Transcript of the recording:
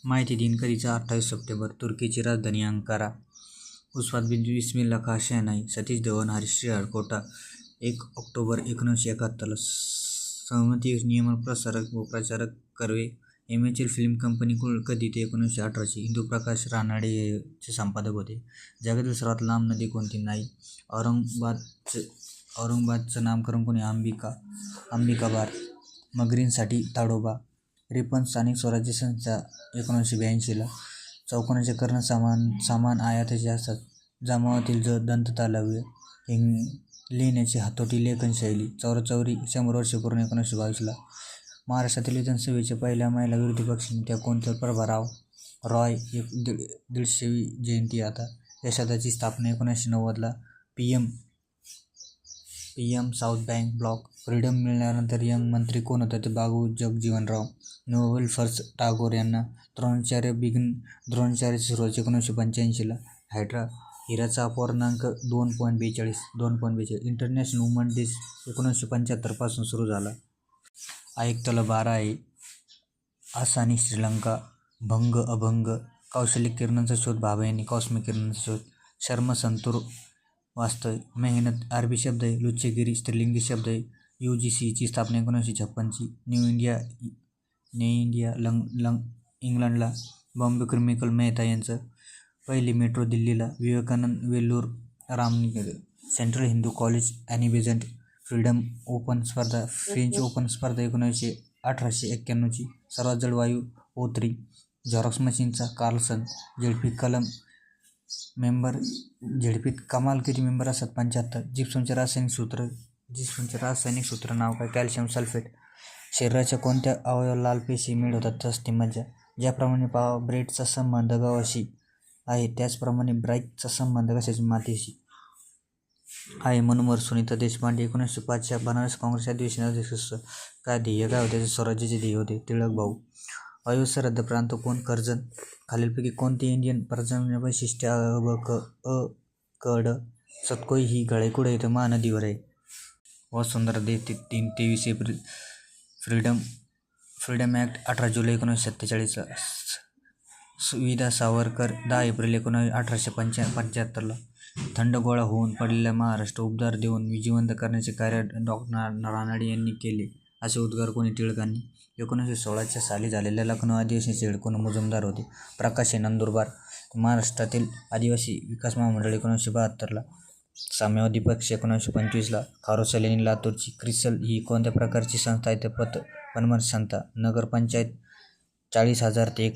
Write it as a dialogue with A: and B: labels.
A: माहिती दिनकरीचा 28 सप्टेंबर. तुर्कीची राजधानी अंकारा. उस्मात बिन बिस्मिल्ला खाँ शहनाई. सतीश धवन, हरिश्री हडकोटा. 1 ऑक्टोबर 1971. सहमती नियमन प्रसारक व प्रचारक कर्वे. एमएचएल फिल्म कंपनी कधी ते 1918. इंदुप्रकाश रानडे चे संपादक होते. जगातील सर्वात लांब नदी कोणती? नाही. औरंगाबादचं नामकरण कोणी? अंबिकाबार. मगरींसाठी ताडोबा. रिपन स्थानिक स्वराज्य संस्था 1982. चौकोनाचे कर्ण समान आयातीचे असतात. जमावातील दंततालव्य. लिहिण्याची हातोटी लेखनशैली. चौरचौरी 100 वर्षे पूर्ण 1922. महाराष्ट्रातील विधानसभेच्या पहिल्या महिला विरोधी पक्षनेत्या कोणत्या? प्रभा रॉय. 150वी जयंती आता. यशदाची स्थापना 1990. PM south bank block. Freedom मिळाल्यानंतर यंग मंत्री कोण होते? ते बाबू जगजीवनराम. नोबेल फर्स्ट टागोर यांना. द्रोणाचार्याची सुरुवात 1985. हायड्रा. हिराचा अपवर्णांक 2.42. इंटरनॅशनल वुमन डे 1975 पासून सुरू झाला. आयुक्ताला 12 आहे. आसानी. श्रीलंका. भंग अभंग. कौशल्य किरणांचा शोध भाभा यांनी. कॉस्मिक किरणांचा शोध. शर्म संतूर वास्तव. मेहनत अरबी शब्द आहे. लुच्चेगिरी स्त्रीलिंगी शब्द आहे. यूजीसीची स्थापना 1956. न्यू इंडिया इंग्लंडला. बॉम्बे केमिकल मेहता यांचं. पहिली मेट्रो दिल्लीला. Vivekananda. Vellore Ramnagar. Central Hindu college Annie Besant. French Open स्पर्धा 1891. सर्वात जड वायू O3. झेरॉक्स मशीनचा कार्लसन. झेडपीत कमाल किती मेंबर असतात? 75. जिप्समचे रासायनिक सूत्र नाव काय? Calcium sulphate. शरीराच्या कोणत्या अवयवाला लाल पेशी मिळवतात? अस्थिमज्जा. ज्याप्रमाणे ब्रेडचा संबंध गव्हाशी आहे त्याचप्रमाणे ब्राईकचा संबंध कशाशी? मातीशी आहे. मनोहर सुनीता देशपांडे. 1905च्या बनारस काँग्रेस अधिवेशनात अध्यक्ष. काय ध्येय काय होते? स्वराज्याचे ध्येय होते. टिळक भाऊ. वायव्य सरहद्द प्रांत कोण? कर्जत. खालीलपैकी कोणते इंडियन प्रजनन वैशिष्ट्य क ड सतकोई ही गळे कुठे येतं? महानदीवर आहे. वसुंधरा दे 23 एप्रिल. फ्रीडम ॲक्ट 18 जुलै 1947. विदा सावरकर 10 एप्रिल 1875. थंड गोळा होऊन पडलेला महाराष्ट्र उबदार देऊन जिवंत करण्याचे कार्य डॉ. रानडे यांनी केले असे उद्गार कोणी? टिळकांनी. 1916च्या साली झालेल्या लखनौ अधिवेशनाचे हेड कोण? मुजुमदार होते. प्रकाश. नंदुरबार. महाराष्ट्रातील आदिवासी विकास महामंडळ 1972. साम्यवादी पक्ष 1925. खारोसा लेणी लातूरची. क्रिसल ही कोणत्या प्रकारची संस्था आहे? ते पतमार्ग संस्था. नगरपंचायत 40,000 ते